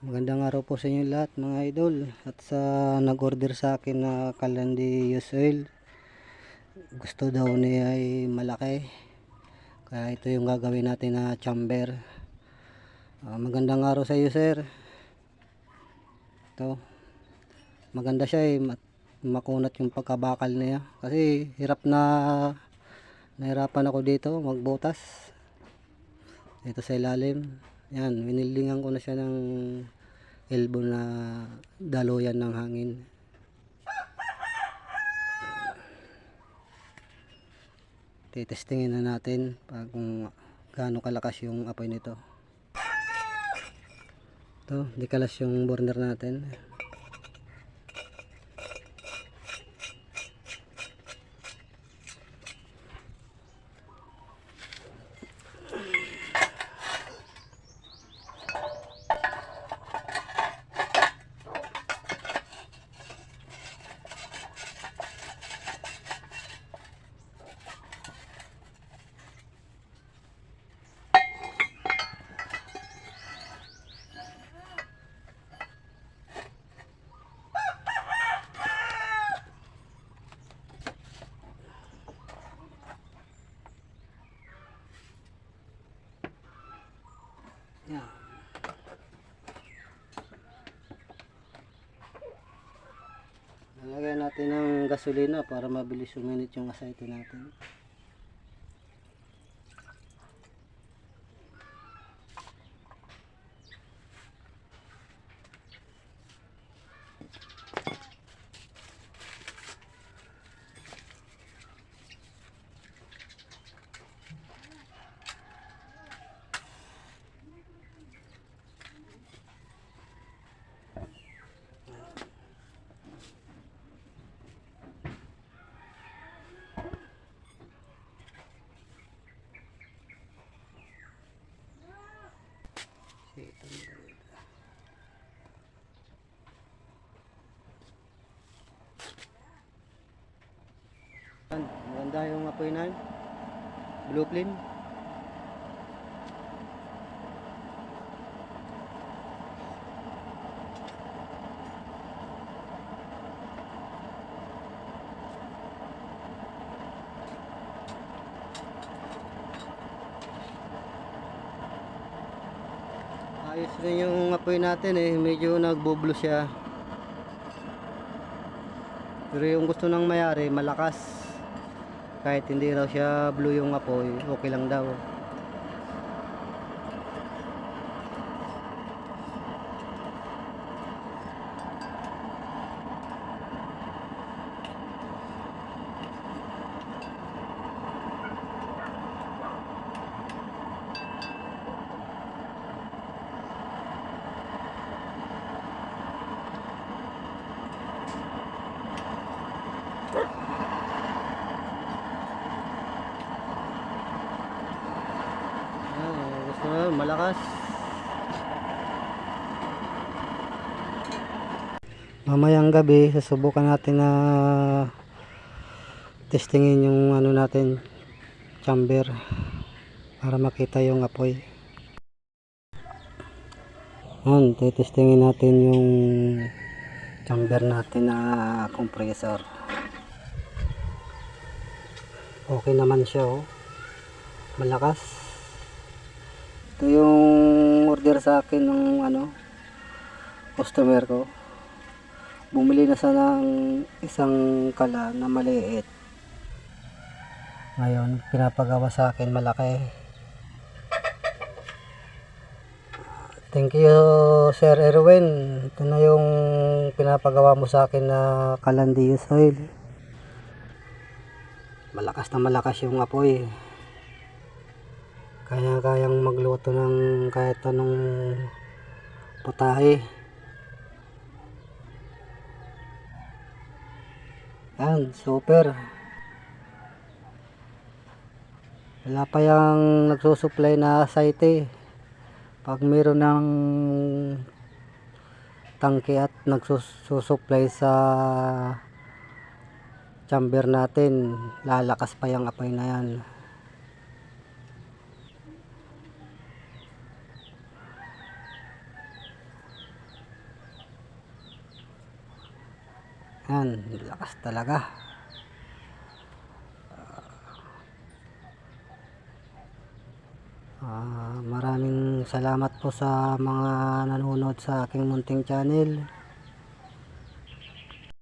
Magandang araw po sa inyo lahat mga idol, at sa nag-order sa akin na Kalandi Use Oil, gusto daw niya ay malaki, kaya ito yung gagawin natin na chamber. Magandang araw sa iyo sir. Ito, maganda siya makunat yung pagkabakal niya kasi nahirapan ako dito magbutas dito sa ilalim. Yan, winildingan ko na siya ng elbow na daluyan ng hangin. Titestingin na natin kung gaano kalakas yung apoy nito. Ito, di kalas yung burner natin. Yan. Lalagyan natin ng gasolina para mabilis suminit yung aceite natin. Maganda yung apoy na blue flame. Ayos rin yung apoy natin medyo nagbublo siya. Pero yung gusto ng mayari malakas. Kahit hindi raw siya blue yung apoy, okay lang daw. Gusto na malakas. Mamayang gabi susubukan natin na testingin yung natin chamber para makita yung apoy. Testingin natin yung chamber natin na compressor. Okay naman siya malakas. Ito yung order sa akin ng customer ko. Bumili na sana ng isang kala na maliit. Ngayon pinapagawa sa akin malaki. Thank you Sir Erwin. Ito na yung pinapagawa mo sa akin na Kalandi Use Oil. Malakas na malakas yung apoy. Kayang magluto ng kahit anong putahe. Yan, super. Wala pa yung nagsusupply na aceite. Pag meron ng tangke at nagsusupply sa chamber natin, lalakas pa yung apoy na yan. Yan, lakas talaga. Maraming salamat po sa mga nanonood sa aking munting channel.